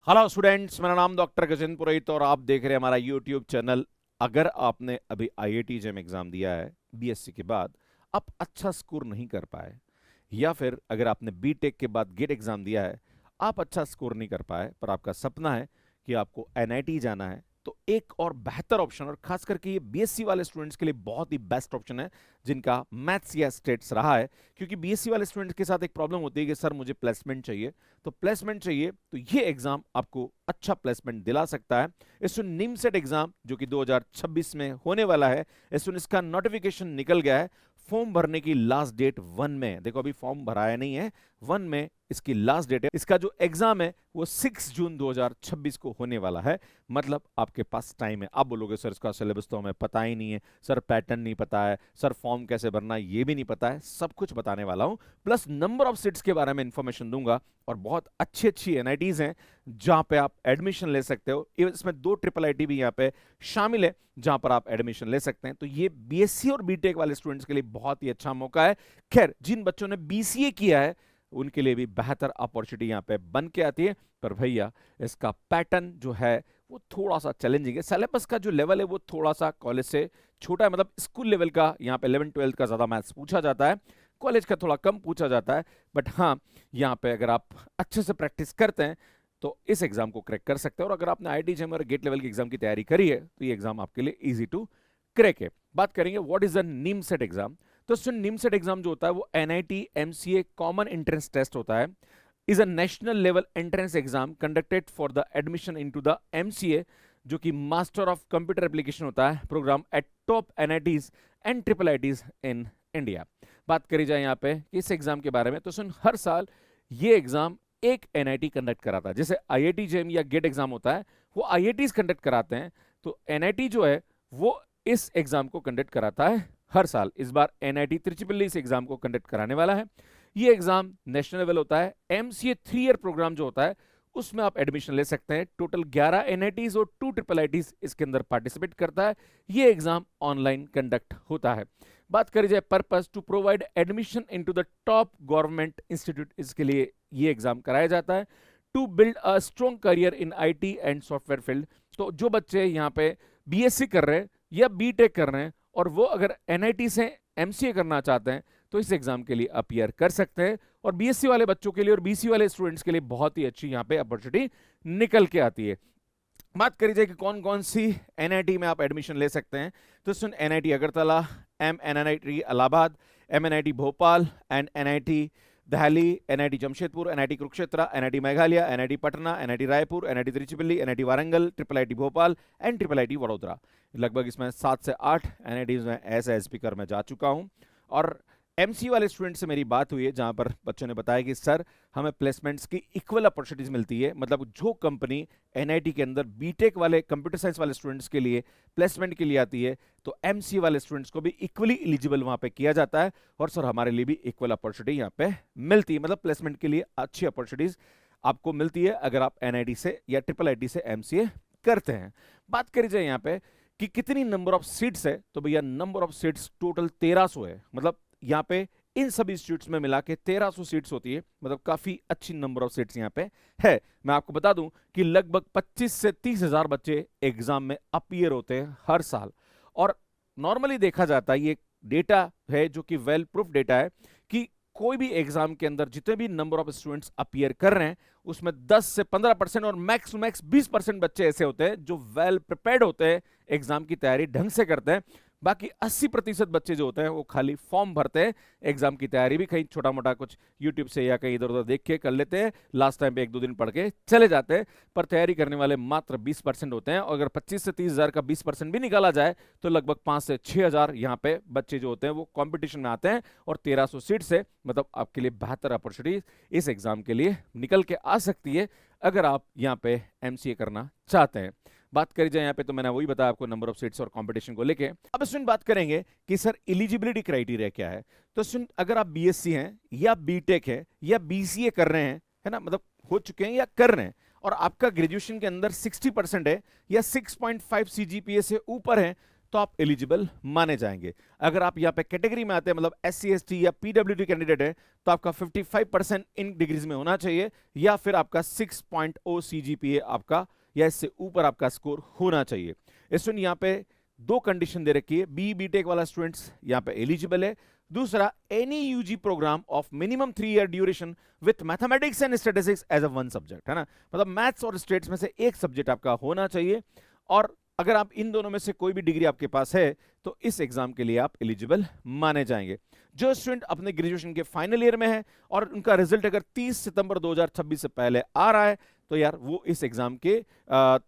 Hello students, मेरा नाम doctor Gajendra पुरोहित और आप देख रहे हैं हमारा यूट्यूब चैनल। अगर आपने अभी आईआईटी जेम एग्जाम दिया है बीएससी के बाद, आप अच्छा स्कोर नहीं कर पाए, या फिर अगर आपने बीटेक के बाद गेट एग्जाम दिया है, आप अच्छा स्कोर नहीं कर पाए, पर आपका सपना है कि आपको एनआईटी जाना है, तो एक और बेहतर ऑप्शन, और खास करके ये बीएससी वाले स्टूडेंट्स के लिए बहुत ही बेस्ट ऑप्शन है जिनका मैथ्स या स्टेट्स रहा है। क्योंकि बीएससी वाले स्टूडेंट्स के साथ एक प्रॉब्लम होती है कि सर मुझे प्लेसमेंट चाहिए, तो प्लेसमेंट चाहिए तो ये एग्जाम आपको अच्छा प्लेसमेंट दिला सकता है। इस निमसेट एग्जाम जो कि 2026 में होने वाला है, इसका नोटिफिकेशन निकल गया है। फॉर्म भरने की लास्ट डेट 1 में, देखो अभी फॉर्म भराया नहीं है, 1 में इसकी लास्ट डेट है। इसका जो एग्जाम है वो 6 जून 2026 को होने वाला है। मतलब आपके पास टाइम है। आप बोलोगे सर इसका सिलेबस तो हमें पता ही नहीं है, सर पैटर्न नहीं पता है, सर फॉर्म कैसे भरना है ये भी नहीं पता है। सब कुछ बताने वाला हूं, प्लस नंबर ऑफ सीट्स के बारे में इंफॉर्मेशन दूंगा। और बहुत अच्छी अच्छी एनआईटीज हैं जहां पे आप एडमिशन ले सकते हो। इसमें 2 ट्रिपल आईटी भी यहाँ पे शामिल है जहां पर आप एडमिशन ले सकते हैं। तो ये बीएससी और बीटेक वाले स्टूडेंट्स के लिए बहुत ही अच्छा मौका है। खैर, जिन बच्चों ने बीसीए किया है उनके लिए भी बेहतर अपॉर्चुनिटी यहाँ पे बन के आती है। पर भैया, इसका पैटर्न जो है वो थोड़ा सा चैलेंजिंग है। सिलेबस का जो लेवल है वो थोड़ा सा कॉलेज से छोटा है, मतलब स्कूल लेवल का यहाँ पे 11-12 का ज्यादा मैथ्स पूछा जाता है, कॉलेज का थोड़ा कम पूछा जाता है। बट हाँ, यहाँ पे अगर आप अच्छे से प्रैक्टिस करते हैं तो इस एग्जाम को क्रैक कर सकते हैं। और अगर आपने आईटी जेम और गेट लेवल के एग्जाम की तैयारी करी है तो ये एग्जाम आपके लिए इजी टू क्रैक है। बात करेंगे what is the NIMCET exam. तो निमसेट एग्जाम जो होता है वो NIT MCA common entrance test होता है। Is a national level entrance exam conducted for the admission into the MCA, जो कि मास्टर ऑफ कंप्यूटर एप्लीकेशन होता है programme at top NITs and triple ITs in India. बात करी जाए यहाँ पे इस एग्जाम के बारे में, तो हर साल ये एग्जाम एक एनआईटी कंडक्ट कराता है। जैसे आईआईटी जेम या गेट एग्जाम होता है वो आईआईटीज कंडक्ट कराते हैं, तो एनआईटी जो है वो इस एग्जाम को कंडक्ट कराता है हर साल। इस बार एनआईटी त्रिचिपल्ली इस एग्जाम को कंडक्ट कराने वाला है। ये एग्जाम नेशनल लेवल होता है। एमसीए 3 ईयर प्रोग्राम जो होता है उसमें आप एडमिशन ले सकते हैं। टोटल 11 एनआईटीज और 2 ट्रिपल आईटीज इसके अंदर पार्टिसिपेट करता है। ये एग्जाम ऑनलाइन कंडक्ट होता है। बात करी जाए purpose, to provide admission into the top government institute, इसके लिए ये एग्जाम कराया जाता है। To build a strong career in IT and software field, तो जो बच्चे यहाँ पे बीएससी कर रहे हैं या बीटेक कर रहे हैं और वो अगर एनआईटी से एमसीए करना चाहते हैं तो इस एग्जाम के लिए अपियर कर सकते हैं। और बीएससी वाले बच्चों के लिए और बीसी वाले स्टूडेंट्स के लिए बहुत ही अच्छी यहाँ पे अपॉर्चुनिटी निकल के आती है। बात करी जाए कि कौन कौन सी एनआईटी में आप एडमिशन ले सकते हैं, तो NIT Agartala, NIT Allahabad, NIT Bhopal and NIT Delhi, NIT Jamshedpur, NIT Kurukshetra, NIT Meghalaya, NIT Patna, NIT Raipur, NIT Tiruchirappalli, NIT Warangal, triple IT Bhopal and triple IT Vadodara. लगभग इसमें 7 से 8 एनआईटीज में एज स्पीकर मैं जा चुका हूं। और एमसी वाले स्टूडेंट से मेरी बात हुई है जहां पर बच्चों ने बताया कि सर हमें प्लेसमेंट्स की इक्वल अपॉर्चुनिटीज मिलती है। मतलब जो कंपनी एनआईटी के अंदर बीटेक वाले कंप्यूटर साइंस वाले स्टूडेंट्स के लिए प्लेसमेंट के लिए आती है, तो एमसी वाले स्टूडेंट्स को भी इक्वली एलिजिबल वहां पे किया जाता है। और सर हमारे लिए भी इक्वल अपॉर्चुनिटी यहाँ पे मिलती है। मतलब प्लेसमेंट के लिए अच्छी अपॉर्चुनिटीज आपको मिलती है अगर आप एनआईटी से या ट्रिपल आईटी से एमसीए करते हैं। बात करी जाए यहाँ पे कि कितनी नंबर ऑफ सीट्स है, तो भैया नंबर ऑफ सीट्स टोटल 1300 है। मतलब यहाँ पे इन सभी इंस्टीट्यूट्स में मिला के 1300 सीट्स होती है। मतलब काफी अच्छी नंबर ऑफ सीट्स यहाँ पे है। मैं आपको बता दूं कि लगभग 25 से 30 हजार बच्चे एग्जाम में अपीयर होते हैं हर साल। और नॉर्मली देखा जाता है, ये डेटा है जो कि वेल प्रूफ डेटा है, कि कोई भी एग्जाम के अंदर जितने भी नंबर ऑफ स्टूडेंट्स अपीयर कर रहे हैं उसमें 10 से 15% और मैक्स टू मैक्स 20% बच्चे ऐसे होते हैं जो वेल प्रिपेयर्ड होते हैं, एग्जाम की तैयारी ढंग से करते हैं। बाकी 80% बच्चे जो होते हैं वो खाली फॉर्म भरते हैं, एग्जाम की तैयारी भी कहीं छोटा मोटा कुछ यूट्यूब से या कहीं इधर उधर देख के कर लेते हैं, लास्ट टाइम पे 1-2 दिन पढ़ के चले जाते हैं। पर तैयारी करने वाले मात्र 20% होते हैं। और अगर 25 से 30 हजार का 20% भी निकाला जाए तो लगभग 5 से 6 हजार यहाँ पे बच्चे जो होते हैं वो कॉम्पिटिशन में आते हैं। और 1300 सीट से मतलब आपके लिए बेहतर अपॉर्चुनिटी इस एग्जाम के लिए निकल के आ सकती है अगर आप यहाँ पे एमसीए करना चाहते हैं। बात करी जाए यहाँ पे, तो मैंने वही बताया आपको नंबर ऑफ सीट्स और कंपटीशन को लेके। अब सुन बात करेंगे कि सर एलिजिबिलिटी क्राइटेरिया क्या है। तो सुन, अगर आप बीएससी हैं या बीटेक है या बीसीए कर रहे हैं, है ना, मतलब हो चुके हैं या कर रहे हैं, और आपका ग्रेजुएशन के अंदर 60% है या 6.5 सीजीपीए से ऊपर है, तो आप एलिजिबल माने जाएंगे। अगर आप यहाँ पे कैटेगरी में आते हैं, मतलब SC/ST या PWD कैंडिडेट है, तो आपका 55% इन डिग्रीज में होना चाहिए, या फिर आपका 6.0 CGPA आपका या इससे ऊपर आपका स्कोर होना चाहिए। स्टूडेंट यहाँ पे दो कंडीशन दे रखी है, BTech वाला स्टूडेंट्स यहाँ पे एलिजिबल है। दूसरा, any UG programme of minimum 3 year duration with mathematics and statistics as a one subject, है ना, मतलब मैथ्स और स्टेट्स में से एक सब्जेक्ट आपका होना चाहिए। और अगर आप इन दोनों में से कोई भी डिग्री आपके पास है तो इस एग्जाम के लिए आप एलिजिबल माने जाएंगे। जो स्टूडेंट अपने ग्रेजुएशन के फाइनल ईयर में है और उनका रिजल्ट अगर 30 सितंबर 2026 से पहले आ रहा है, तो यार वो इस एग्जाम के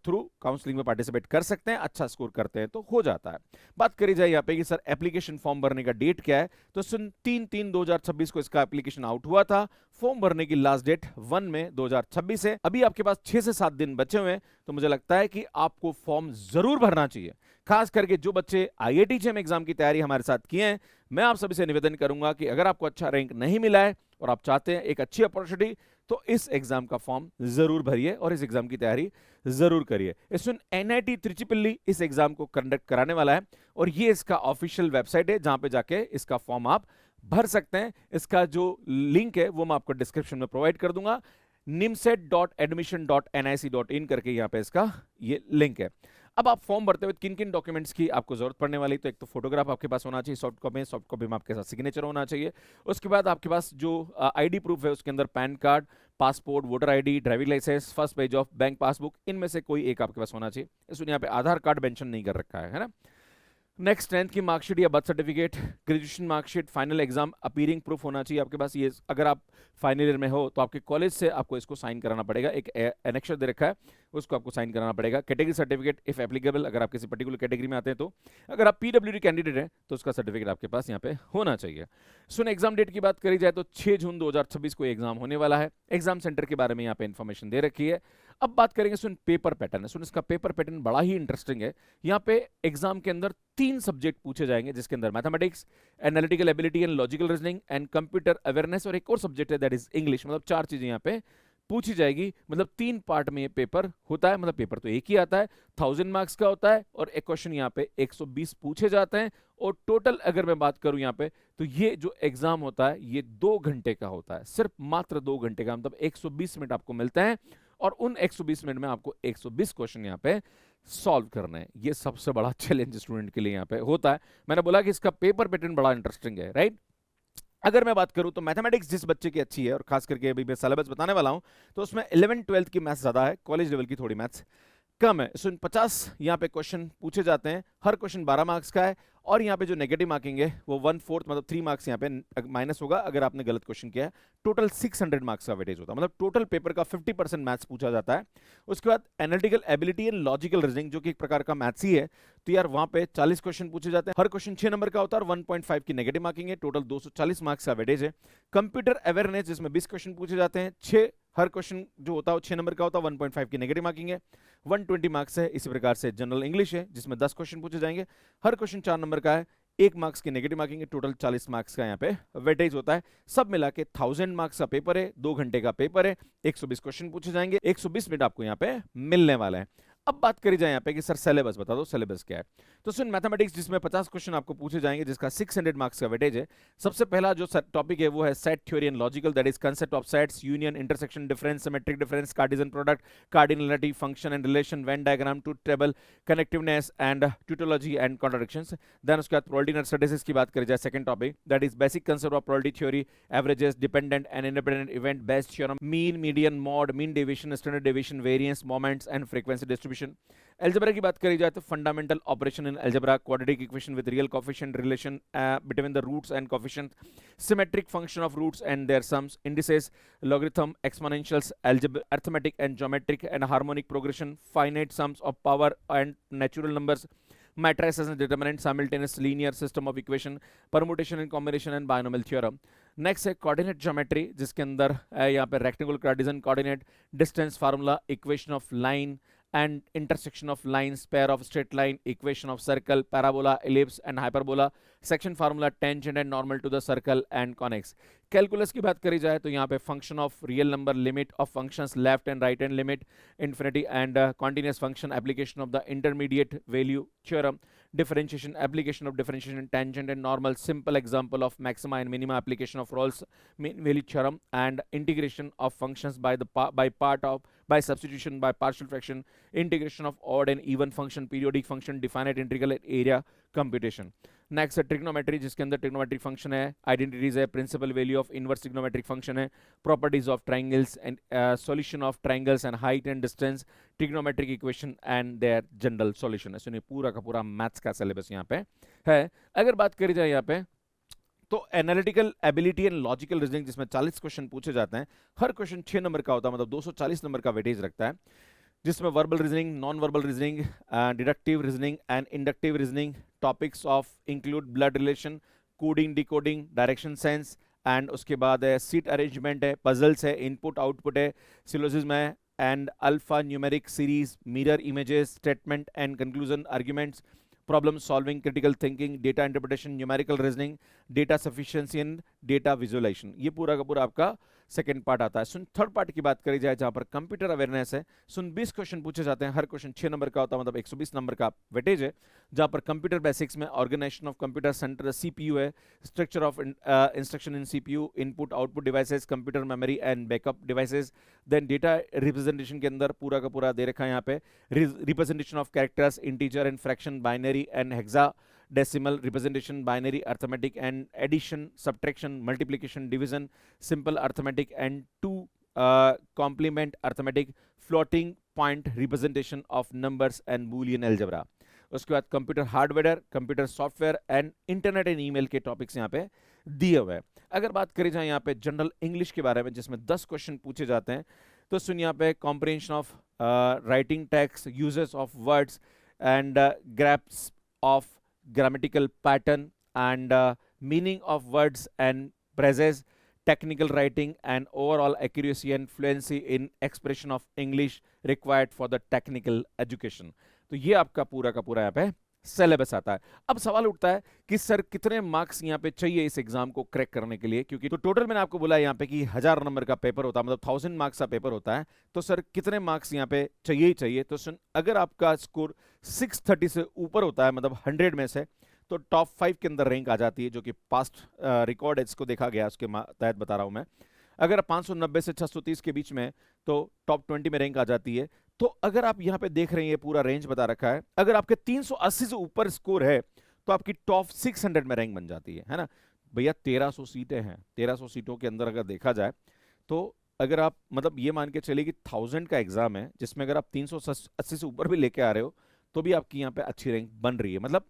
थ्रू काउंसलिंग में पार्टिसिपेट कर सकते हैं, अच्छा स्कोर करते हैं तो हो जाता है। बात करी जाए यहाँ पे कि सर एप्लीकेशन फॉर्म भरने का डेट क्या है, तो 3/3/2026 को इसका एप्लीकेशन आउट हुआ था। फॉर्म भरने की लास्ट डेट 1 मई 2026 है। अभी आपके पास 6 से 7 दिन बचे हुए हैं, तो मुझे लगता है कि आपको फॉर्म जरूर भरना चाहिए। खास करके जो बच्चे IIT JEM एग्जाम की तैयारी हमारे साथ किए हैं, मैं आप सभी से निवेदन करूंगा कि अगर आपको अच्छा रैंक नहीं मिला है और आप चाहते हैं एक अच्छी अपॉर्चुनिटी, तो इस एग्जाम का फॉर्म जरूर भरिए और इस एग्जाम की तैयारी जरूर करिए। इसमें NIT त्रिचिपल्ली इस एग्जाम को कंडक्ट कराने वाला है और ये इसका ऑफिशियल वेबसाइट है जहां पे जाके इसका फॉर्म आप भर सकते हैं। इसका जो लिंक है वो मैं आपको डिस्क्रिप्शन में प्रोवाइड कर दूंगा, nimset.admission.nic.in करके यहाँ पे इसका ये लिंक है। अब आप फॉर्म भरते हुए किन किन डॉक्यूमेंट्स की आपको जरूरत पड़ने वाली, तो एक तो फोटोग्राफ आपके पास होना चाहिए सॉफ्ट कॉपी में आपके साथ सिग्नेचर होना चाहिए। उसके बाद आपके पास जो ID प्रूफ है उसके अंदर PAN card, passport, voter ID, driving licence, first page of bank passbook, इनमें से कोई एक आपके पास होना चाहिए। इसमें यहाँ पे आधार कार्ड मेंशन नहीं कर रखा है ना। नेक्स्ट 10th की मार्कशीट या birth certificate, graduation marksheet, final exam appearing proof होना चाहिए आपके पास। ये अगर आप फाइनल ईयर में हो तो आपके कॉलेज से आपको इसको साइन कराना पड़ेगा, एक एनेक्सर दे रखा है उसको आपको साइन कराना पड़ेगा। कैटेगरी सर्टिफिकेट इफ एप्लीकेबल, अगर आप किसी पर्टिकुलर कैटेगरी में आते हैं तो। अगर आप PWD कैंडिडेट हैं तो उसका सर्टिफिकेट आपके पास यहाँ पे होना चाहिए। सुन एग्जाम डेट की बात करी जाए तो 6 जून 2026 को एग्जाम होने वाला है। एग्जाम सेंटर के बारे में यहाँ पे इन्फॉर्मेशन दे रखी है। अब बात करेंगे सुन पेपर पैटर्न। सुन इसका पेपर पैटर्न बड़ा ही इंटरेस्टिंग है। यहाँ पे एग्जाम के अंदर 3 सब्जेक्ट पूछे जाएंगे, जिसके अंदर mathematics, analytical ability and logical reasoning and computer awareness, और एक और सब्जेक्ट है दैट इज इंग्लिश। मतलब 4 चीजें यहाँ पे पूछी जाएगी। मतलब 3 पार्ट में ये पेपर होता है। मतलब पेपर तो एक ही आता है, 1000 मार्क्स का होता है और एक क्वेश्चन यहाँ पे 120 पूछे जाते हैं। और टोटल अगर मैं बात करूं यहाँ पे, तो ये जो एग्जाम होता है ये 2 घंटे का होता है, सिर्फ मात्र 2 घंटे का। मतलब 120 मिनट आपको मिलते हैं और उन 120 मिनट में आपको 120 क्वेश्चन यहाँ पे सॉल्व करना है। ये सबसे बड़ा चैलेंज स्टूडेंट के लिए यहाँ पे होता है। मैंने बोला कि इसका पेपर पैटर्न बड़ा इंटरेस्टिंग है, राइट। अगर मैं बात करूं तो मैथमेटिक्स जिस बच्चे की अच्छी है, और खास करके अभी मैं सिलेबस बताने वाला हूं, तो उसमें 11th 12th की मैथ्स ज्यादा है, कॉलेज लेवल की थोड़ी मैथ्स कम है। सो 50 यहाँ पे क्वेश्चन पूछे जाते हैं, हर क्वेश्चन 12 मार्क्स का है। और यहाँ पे जो नेगेटिव मार्किंग है वो 1/4 मतलब 3 मार्क्स यहाँ पे माइनस होगा अगर आपने गलत क्वेश्चन किया है। टोटल 600 मार्क्स का वेटेज होता है। मतलब टोटल पेपर का 50% मैथ्स पूछा जाता है। उसके बाद analytical ability and logical reasoning, जो कि एक प्रकार का मैथ्स ही है, तो यार वहां पे 40 क्वेश्चन पूछे जाते हैं, हर क्वेश्चन 6 नंबर का होता है और 1.5 की नेगेटिव मार्किंग है। टोटल 240 मार्क्स का वेटेज है। कंप्यूटर अवेयरनेस जिसमें 20 क्वेश्चन पूछे जाते हैं, 6 हर क्वेश्चन जो होता है वो 6 नंबर का होता है, 1.5 की नेगेटिव मार्किंग है, 120 मार्क्स है। इसी प्रकार से जनरल इंग्लिश है जिसमें 10 क्वेश्चन पूछे जाएंगे, हर क्वेश्चन 4 नंबर का है, 1 मार्क्स की नेगेटिव मार्किंग है। टोटल 40 मार्क्स का यहाँ पे वेटेज होता है। सब मिला के 1000 मार्क्स का पेपर है, 2 घंटे का पेपर है, 120 क्वेश्चन पूछे जाएंगे, 120 मिनट आपको यहाँ पे मिलने वाला है। अब बात करी जाए यहाँ पे कि सर सिलेबस बता दो, सिलेबस क्या है। तो सुन मैथमेटिक्स जिसमें 50 क्वेश्चन आपको पूछे जाएंगे, जिसका 600 मार्क्स का वेटेज है। सबसे पहला जो टॉपिक है वो है set theory and logical, that is concept of sets, union, intersection, difference, symmetric difference, cartesian product, cardinality, function and relation, Venn diagram, truth table, connectiveness and tautology and contradictions. Then उसके बाद probability and statistics की बात करी जाए, second topic, that is basic concept of probability theory, averages, dependent and independent event based theorem, mean, median, mode, mean deviation, standard deviation, variance, moments and frequency distribution. Algebra की बात करी जाए तो fundamental operation in algebra, quadratic equation with real coefficient, relation between the roots and coefficient, symmetric function of roots and their sums, indices, logarithm, exponentials, algebra, arithmetic and geometric and harmonic progression, finite sums of power and natural numbers, matrices and determinant, simultaneous linear system of equation, permutation and combination and binomial theorem. Next है coordinate geometry, जिसके अंदर यहाँ पे rectangular Cartesian coordinate, distance formula, equation of line and intersection of lines, pair of straight line, equation of circle, parabola, ellipse and hyperbola, section formula tangent and normal to the circle and conics. Calculus की बात करी जाए तो यहाँ पे function of real number, limit of functions left and right hand limit, infinity and continuous function, application of the intermediate value theorem, differentiation, application of differentiation, tangent and normal, simple example of maxima and minima, application of Rolle's mean value theorem, and integration of functions by substitution, by partial fraction, integration of odd and even function, periodic function, definite integral area computation. Next है trigonometry, जिसके अंदर trigonometric function है, identities है, principal value of inverse trigonometric function है, properties of triangles and solution of triangles and height and distance, trigonometric equation and their general solution. सुनिए पूरा का पूरा मैथ्स का सिलेबस यहाँ पे है। अगर बात करी जाए यहाँ पे तो analytical ability and logical reasoning, जिसमें 40 क्वेश्चन पूछे जाते हैं, हर क्वेश्चन 6 नंबर का होता है, मतलब 240 नंबर का वेटेज रखता है, जिसमें verbal reasoning, non verbal reasoning, deductive reasoning and inductive reasoning, topics of include blood relation, coding, decoding, direction sense, and उसके बाद है सीट अरेंजमेंट है, पजल्स है, इनपुट आउटपुट है, सिलोजिज्म है, and alpha numeric series, mirror images, statement and conclusion, arguments, problem solving, critical thinking, data interpretation, numerical reasoning, data sufficiency and data visualisation. ये पूरा का पूरा आपका सेकंड पार्ट आता है। सुन थर्ड पार्ट की बात करी जाए जहां पर कंप्यूटर अवेयरनेस है, सुन 20 क्वेश्चन पूछे जाते हैं, हर क्वेश्चन 6 नंबर का होता है, मतलब 120 नंबर का वेटेज है, जहां पर कंप्यूटर बेसिक्स में organisation of computer centre, CPU है, structure of instruction in CPU, input output devices, computer memory and backup devices, then data representation के अंदर पूरा का पूरा दे रखा है यहाँ पे, representation of characters, integer and fraction, binary and hexadecimal representation, binary arithmetic and addition, subtraction, multiplication, division, simple arithmetic and two complement arithmetic, floating point representation of numbers and Boolean algebra. उसके बाद computer hardware, computer software and internet and email के topics यहाँ पे दिए हुए हैं। अगर बात करी जाए यहाँ पे जनरल इंग्लिश के बारे में, जिसमें 10 क्वेश्चन पूछे जाते हैं, तो सुन यहाँ पे comprehension of writing text, uses of words and grasps of grammatical pattern and meaning of words and phrases, technical writing and overall accuracy and fluency in expression of English required for the technical education। तो ये आपका पूरा का पूरा यहाँ पे syllabus आता है। अब सवाल उठता है कि सर कितने मार्क्स यहाँ पे चाहिए इस एग्जाम को क्रैक करने के लिए, क्योंकि तो टोटल मैंने आपको बोला यहाँ पे कि 1000 नंबर का पेपर होता है, मतलब 1000 मार्क्स का पेपर होता है, तो सर कितने मार्क्स यहाँ पे चाहिए ही चाहिए। तो सुन, अगर आपका स्कोर 630 से ऊपर होता है, मतलब 100 में से, तो टॉप 5 के अंदर रैंक आ जाती है, जो कि पास्ट रिकॉर्ड है, इसको देखा गया, उसके तहत बता रहा हूं मैं। अगर 590 से 630 के बीच में, तो टॉप 20 में रैंक आ जाती है। तो अगर आप यहाँ पे देख रहे हैं, ये पूरा रेंज बता रखा है, अगर आपके 380 से ऊपर स्कोर है, तो आपकी टॉप 600 में रैंक बन जाती है ना भैया। 1300 सीटें हैं, 1300 सीटों के अंदर अगर देखा जाए, तो अगर आप मतलब ये मान के चलिए कि 1000 का एग्जाम है, जिसमें अगर आप 380 से ऊपर भी लेके आ रहे हो, तो भी आपकी यहाँ पे अच्छी रैंक बन रही है। मतलब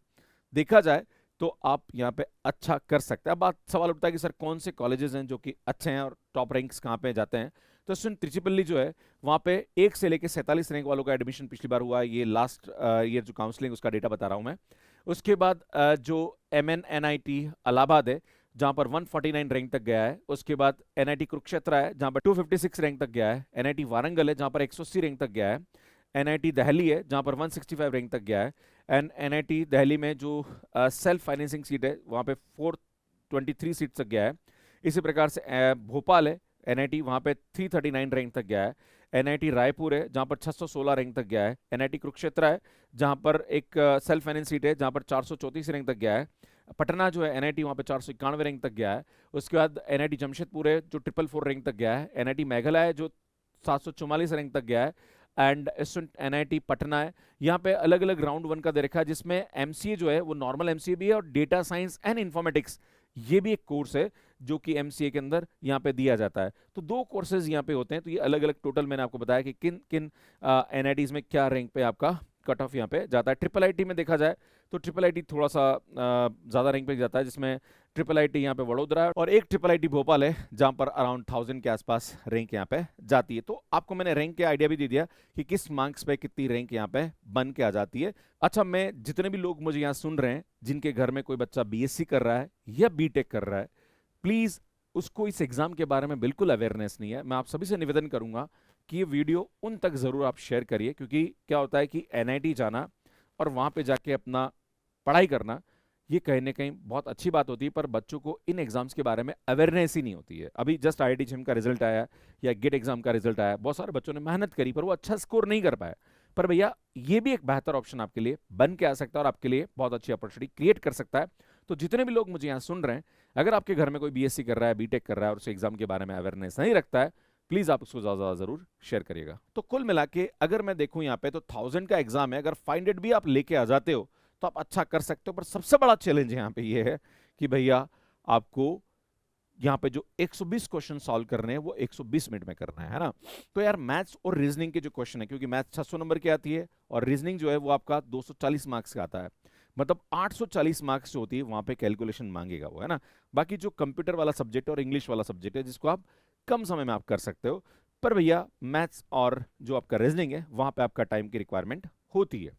देखा जाए तो आप यहाँ पे अच्छा कर सकते हैं। अब बात सवाल उठता है कि सर कौन से कॉलेजेस हैं जो कि अच्छे हैं और टॉप रैंक्स कहाँ पे जाते हैं। तो सुन, त्रिचिपल्ली जो है, वहाँ पे 1 से लेके 47 रैंक वालों का एडमिशन पिछली बार हुआ है, ये लास्ट ईयर जो काउंसलिंग उसका डेटा बता रहा हूँ मैं। उसके बाद जो MNNIT इलाहाबाद है, जहाँ पर 149 रैंक तक गया है। उसके बाद NIT कुरुक्षेत्र है, जहाँ पर 256 रैंक तक गया है। NIT वारंगल है, जहाँ पर 180 रैंक तक गया है। NIT दिल्ली है, जहाँ पर 165 रैंक तक गया है। एंड NIT दिल्ली में जो सेल्फ फाइनेंसिंग सीट है, वहाँ पे 423 सीट तक गया है। इसी प्रकार से भोपाल है NIT, वहाँ पे 339 रैंक तक गया है। NIT रायपुर है, जहाँ पर 616 रैंक तक गया है। NIT कुरुक्षेत्र है, जहाँ पर एक सेल्फ फाइनेंस सीट है, जहाँ पर 434 रैंक तक गया है। पटना जो है NIT, वहाँ पे 491 रैंक तक गया है। उसके बाद NIT जमशेदपुर है, जो 444 रैंक तक गया है। NIT मेघालय है, जो 744 रैंक तक गया है। एंड NIT पटना है, यहाँ पे अलग अलग राउंड 1 का दे रखा है, जिसमें MCA जो है वो नॉर्मल MCA भी है, और डेटा साइंस एंड इन्फॉर्मेटिक्स ये भी एक कोर्स है जो कि MCA के अंदर यहाँ पे दिया जाता है। तो 2 कोर्सेज यहाँ पे होते हैं। तो ये अलग अलग टोटल मैंने आपको बताया कि किन किन NITs में क्या रैंक पे आपका कट ऑफ यहाँ पे जाता है। IIIT में देखा जाए तो IIIT थोड़ा सा ज़्यादा रैंक पे जाता है, जिसमें IIIT यहाँ पे वडोदरा है, और एक IIIT भोपाल है, जहाँ पर अराउंड 1000 के आसपास रैंक यहाँ पे जाती है। तो आपको मैंने रैंक के आइडिया भी दे दिया कि किस मार्क्स पे कितनी रैंक यहाँ पे बन के आ जाती है। अच्छा, मैं जितने भी लोग मुझे यहाँ सुन रहे हैं, जिनके घर में कोई बच्चा BSc कर रहा है या BTech कर रहा है, प्लीज़ उसको इस एग्ज़ाम के बारे में बिल्कुल अवेयरनेस नहीं है। मैं आप सभी से निवेदन करूँगा कि ये वीडियो उन तक ज़रूर आप शेयर करिए, क्योंकि क्या होता है कि NIT जाना और वहाँ पे जाके अपना पढ़ाई करना, ये कहीं ना कहीं बहुत अच्छी बात होती है, पर बच्चों को इन एग्जाम्स के बारे में अवेयरनेस ही नहीं होती है। अभी जस्ट आईआईटी जेईई का रिजल्ट आया या गेट एग्जाम का रिजल्ट आया, बहुत सारे बच्चों ने मेहनत करी पर वो अच्छा स्कोर नहीं कर पाए। पर भैया ये भी एक बेहतर ऑप्शन आपके लिए बन के आ सकता है और आपके लिए बहुत अच्छी अपॉर्चुनिटी क्रिएट कर सकता है। तो जितने भी लोग मुझे यहाँ सुन रहे हैं, अगर आपके घर में कोई बीएससी कर रहा है, बीटेक कर रहा है और उसे एग्जाम के बारे में अवेयरनेस नहीं रखता है, प्लीज आप उसको ज्यादा जरूर शेयर करिएगा। तो कुल मिला के अगर मैं देखूं यहाँ पे तो 1000 का एग्जाम है, अगर 500 भी आप लेके आ जाते हो तो आप अच्छा कर सकते हो। पर सबसे बड़ा चैलेंज यहाँ पे ये है कि भैया आपको यहाँ पे जो 120 क्वेश्चन सॉल्व करने हैं वो 120 मिनट में करना है ना। तो यार मैथ्स और रीजनिंग के जो क्वेश्चन है, क्योंकि मैथ्स 600 नंबर की आती है और रीजनिंग जो है वो आपका 240 मार्क्स का आता है, मतलब 840 मार्क्स जो होती है वहां पे कैलकुलेशन मांगेगा वो, है ना। बाकी जो कंप्यूटर वाला सब्जेक्ट और इंग्लिश वाला सब्जेक्ट है जिसको आप कम समय में आप कर सकते हो, पर भैया मैथ्स और जो आपका रीजनिंग है वहां पे आपका टाइम की रिक्वायरमेंट होती है।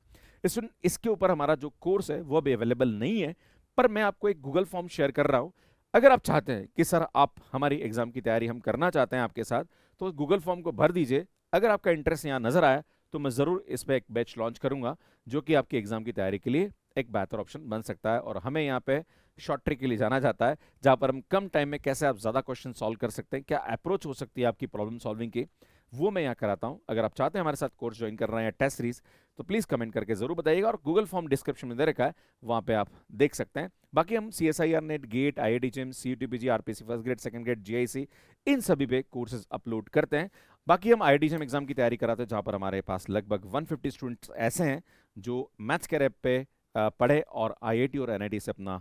इसके ऊपर हमारा जो कोर्स है वो अभी अवेलेबल नहीं है, पर मैं आपको एक गूगल फॉर्म शेयर कर रहा हूं। अगर आप चाहते हैं कि सर आप हमारी एग्जाम की तैयारी हम करना चाहते हैं आपके साथ, तो गूगल फॉर्म को भर दीजिए। अगर आपका इंटरेस्ट यहाँ नजर आया तो मैं जरूर इस पर एक बैच लॉन्च करूंगा जो कि आपकी एग्जाम की तैयारी के लिए एक बेहतर ऑप्शन बन सकता है। और हमें यहाँ पे शॉर्ट ट्रिक के लिए जाना जाता है, जहां पर हम कम टाइम में कैसे आप ज्यादा क्वेश्चन सॉल्व कर सकते हैं, क्या अप्रोच हो सकती है आपकी प्रॉब्लम सॉल्विंग की, वो मैं यहाँ कराता हूँ। अगर आप चाहते हैं हमारे साथ कोर्स ज्वाइन करना है या टेस्ट सीरीज, तो प्लीज कमेंट करके जरूर बताइएगा और गूगल फॉर्म डिस्क्रिप्शन में दे रखा है, वहां पे आप देख सकते हैं। बाकी हम CSIR NET, GATE, IIT JEE, CUT PG, RPC first grade, second grade, GIC, इन सभी पे कोर्सेज अपलोड करते हैं। बाकी हम IIT जेईई एग्जाम की तैयारी कराते हैं, जहां पर हमारे पास लगभग 150 स्टूडेंट्स ऐसे हैं जो मैथ्स के रैप पे पढ़े और IIT और NIT से अपना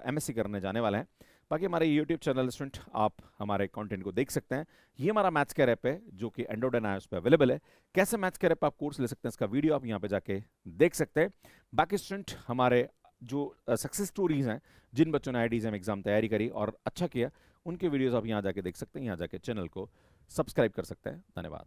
MSc करने जाने वाले हैं। बाकी हमारे YouTube चैनल स्टूडेंट आप हमारे कंटेंट को देख सकते हैं। ये हमारा मैथ्स का रैप है जो कि एंड्रॉइड एंड iOS पे अवेलेबल है। कैसे मैथ्स का रैप आप कोर्स ले सकते हैं, इसका वीडियो आप यहाँ पे जाके देख सकते हैं। बाकी स्टूडेंट हमारे जो सक्सेस स्टोरीज हैं, जिन बच्चों ने IIT जेईई एग्जाम तैयारी करी और अच्छा किया, उनके वीडियोस आप यहाँ जाके देख सकते हैं। यहाँ जाके चैनल को सब्सक्राइब कर सकते हैं। धन्यवाद।